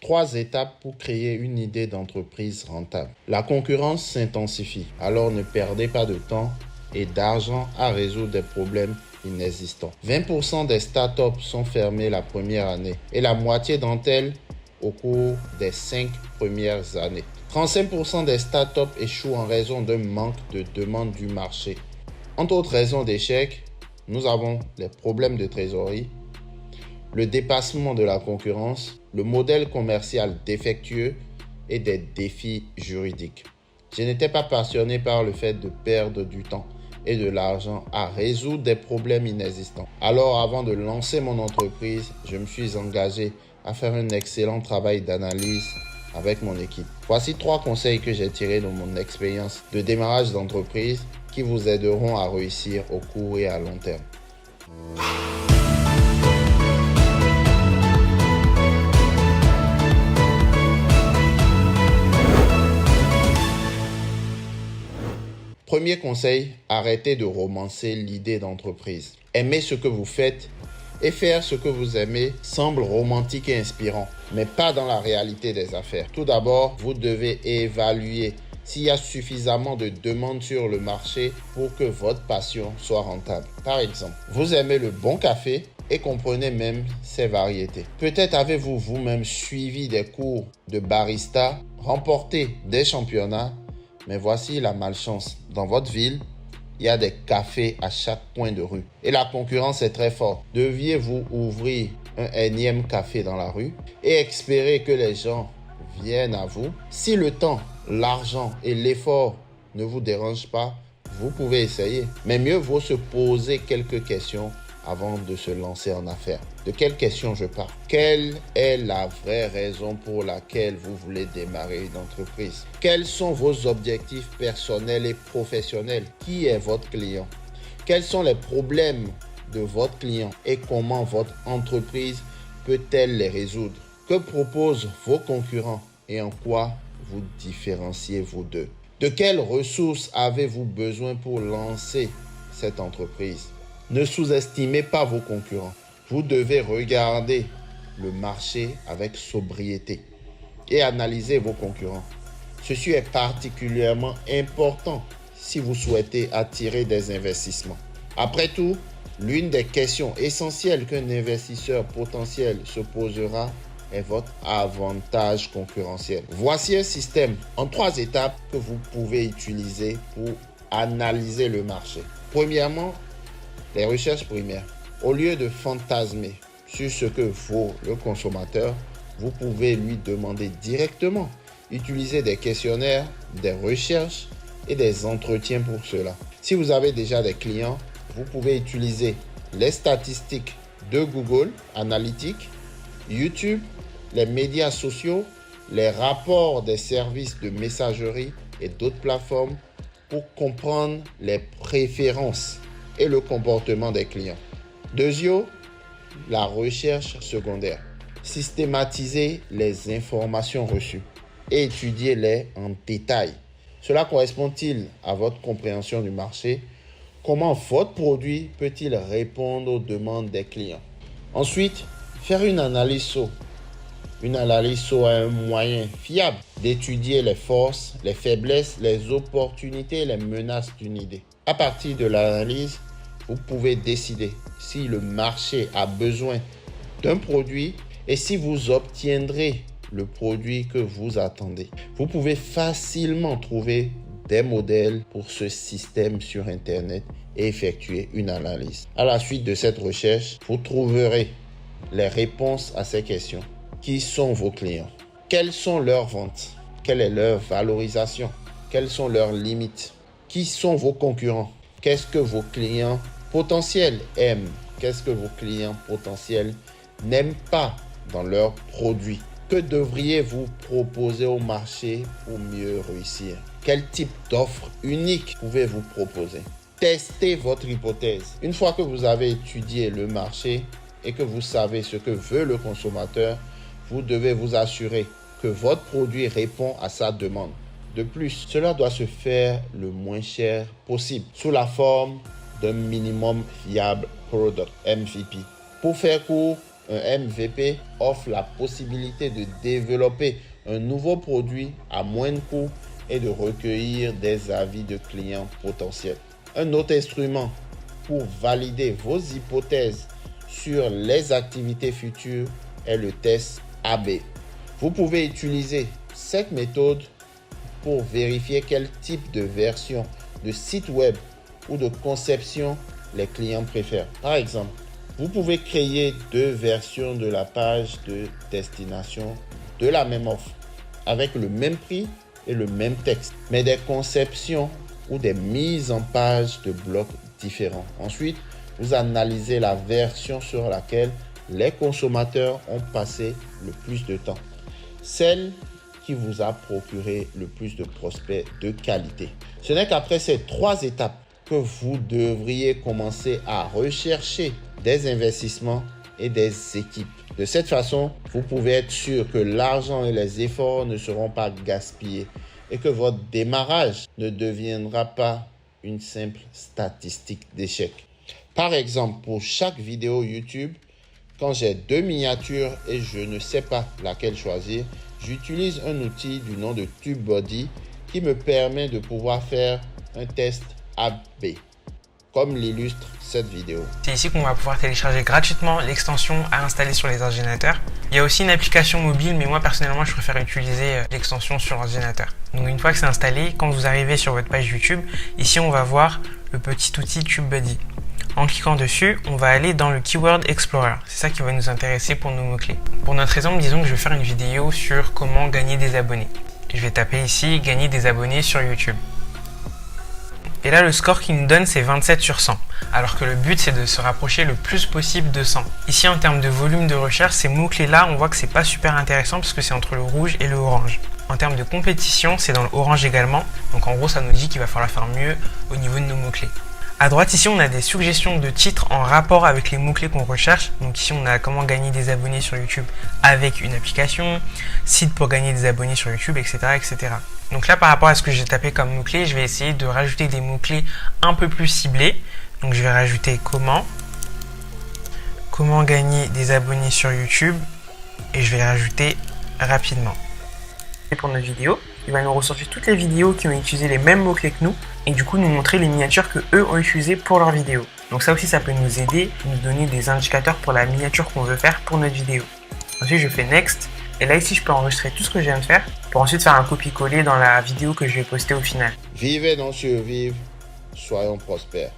3 étapes pour créer une idée d'entreprise rentable. La concurrence s'intensifie, alors ne perdez pas de temps et d'argent à résoudre des problèmes inexistants. 20% des startups sont fermées la première année et la moitié d'entre elles au cours des 5 premières années. 35% des startups échouent en raison d'un manque de demande du marché. Entre autres raisons d'échec, nous avons les problèmes de trésorerie, le dépassement de la concurrence, le modèle commercial défectueux et des défis juridiques. Je n'étais pas passionné par le fait de perdre du temps et de l'argent à résoudre des problèmes inexistants. Alors, avant de lancer mon entreprise, je me suis engagé à faire un excellent travail d'analyse avec mon équipe. Voici 3 conseils que j'ai tirés de mon expérience de démarrage d'entreprise qui vous aideront à réussir au court et à long terme. Premier conseil, arrêtez de romancer l'idée d'entreprise. Aimer ce que vous faites et faire ce que vous aimez semble romantique et inspirant, mais pas dans la réalité des affaires. Tout d'abord, vous devez évaluer s'il y a suffisamment de demandes sur le marché pour que votre passion soit rentable. Par exemple, vous aimez le bon café et comprenez même ses variétés. Peut-être avez-vous vous-même suivi des cours de barista, remporté des championnats, mais voici la malchance. Dans votre ville, il y a des cafés à chaque coin de rue. Et la concurrence est très forte. Deviez-vous ouvrir un énième café dans la rue et espérer que les gens viennent à vous? Si le temps, l'argent et l'effort ne vous dérangent pas, vous pouvez essayer. Mais mieux vaut se poser quelques questions avant de se lancer en affaires. De quelles questions je parle? Quelle est la vraie raison pour laquelle vous voulez démarrer une entreprise? Quels sont vos objectifs personnels et professionnels? Qui est votre client? Quels sont les problèmes de votre client et comment votre entreprise peut-elle les résoudre? Que proposent vos concurrents et en quoi vous différenciez-vous d'eux? De quelles ressources avez-vous besoin pour lancer cette entreprise? Ne sous-estimez pas vos concurrents. Vous devez regarder le marché avec sobriété et analyser vos concurrents. Ceci est particulièrement important si vous souhaitez attirer des investissements. Après tout, l'une des questions essentielles qu'un investisseur potentiel se posera est votre avantage concurrentiel. Voici un système en 3 étapes que vous pouvez utiliser pour analyser le marché. Premièrement, les recherches primaires. Au lieu de fantasmer sur ce que vaut le consommateur, vous pouvez lui demander directement. Utilisez des questionnaires, des recherches et des entretiens pour cela. Si vous avez déjà des clients, vous pouvez utiliser les statistiques de Google Analytics, YouTube, les médias sociaux, les rapports des services de messagerie et d'autres plateformes pour comprendre les préférences et le comportement des clients. Deuxièmement, la recherche secondaire. Systématisez les informations reçues et étudiez-les en détail. Cela correspond-il à votre compréhension du marché? Comment votre produit peut-il répondre aux demandes des clients? Ensuite, faire une analyse SWOT. Une analyse SWOT est un moyen fiable d'étudier les forces, les faiblesses, les opportunités et les menaces d'une idée. À partir de l'analyse, vous pouvez décider si le marché a besoin d'un produit et si vous obtiendrez le produit que vous attendez. Vous pouvez facilement trouver des modèles pour ce système sur Internet et effectuer une analyse. À la suite de cette recherche, vous trouverez les réponses à ces questions. Qui sont vos clients? Quelles sont leurs ventes? Quelle est leur valorisation? Quelles sont leurs limites? Qui sont vos concurrents? Qu'est-ce que vos clients potentiels aiment? Qu'est-ce que vos clients potentiels n'aiment pas dans leurs produits? Que devriez-vous proposer au marché pour mieux réussir? Quel type d'offre unique pouvez-vous proposer? Testez votre hypothèse. Une fois que vous avez étudié le marché et que vous savez ce que veut le consommateur, vous devez vous assurer que votre produit répond à sa demande. De plus, cela doit se faire le moins cher possible, sous la forme d'un minimum viable product, MVP. Pour faire court, Un MVP offre la possibilité de développer un nouveau produit à moindre coût et de recueillir des avis de clients potentiels. Un autre instrument pour valider vos hypothèses sur les activités futures est le test AB. Vous pouvez utiliser cette méthode pour vérifier quel type de version de site web ou de conception les clients préfèrent. Par exemple, vous pouvez créer 2 versions de la page de destination de la même offre avec le même prix et le même texte, mais des conceptions ou des mises en page de blocs différents. Ensuite, vous analysez la version sur laquelle les consommateurs ont passé le plus de temps, celle qui vous a procuré le plus de prospects de qualité. Ce n'est qu'après ces 3 étapes que vous devriez commencer à rechercher des investissements et des équipes. De cette façon, vous pouvez être sûr que l'argent et les efforts ne seront pas gaspillés et que votre démarrage ne deviendra pas une simple statistique d'échec. Par exemple, pour chaque vidéo YouTube, quand j'ai 2 miniatures et je ne sais pas laquelle choisir, j'utilise un outil du nom de TubeBuddy qui me permet de pouvoir faire un test AB, comme l'illustre cette vidéo. C'est ici qu'on va pouvoir télécharger gratuitement l'extension à installer sur les ordinateurs. Il y a aussi une application mobile, mais moi personnellement je préfère utiliser l'extension sur l'ordinateur. Donc une fois que c'est installé, quand vous arrivez sur votre page YouTube, ici on va voir le petit outil TubeBuddy. En cliquant dessus, on va aller dans le Keyword Explorer. C'est ça qui va nous intéresser pour nos mots-clés. Pour notre exemple, disons que je vais faire une vidéo sur comment gagner des abonnés. Je vais taper ici « Gagner des abonnés sur YouTube ». Et là, le score qu'il nous donne, c'est 27 sur 100. Alors que le but, c'est de se rapprocher le plus possible de 100. Ici, en termes de volume de recherche, ces mots-clés-là, on voit que c'est pas super intéressant parce que c'est entre le rouge et le orange. En termes de compétition, c'est dans le orange également. Donc en gros, ça nous dit qu'il va falloir faire mieux au niveau de nos mots-clés. À droite, ici, on a des suggestions de titres en rapport avec les mots-clés qu'on recherche. Donc ici, on a comment gagner des abonnés sur YouTube avec une application, site pour gagner des abonnés sur YouTube, etc., etc. Donc là, par rapport à ce que j'ai tapé comme mots-clés, je vais essayer de rajouter des mots-clés un peu plus ciblés. Donc je vais rajouter comment gagner des abonnés sur YouTube et je vais rajouter rapidement. Et pour notre vidéo, il va nous ressortir toutes les vidéos qui ont utilisé les mêmes mots-clés que nous et du coup nous montrer les miniatures que eux ont utilisées pour leur vidéo. Donc ça aussi, ça peut nous aider, nous donner des indicateurs pour la miniature qu'on veut faire pour notre vidéo. Ensuite, je fais Next. Et là, ici, je peux enregistrer tout ce que je viens de faire pour ensuite faire un copier-coller dans la vidéo que je vais poster au final. Vivez dans survivre, soyons prospères.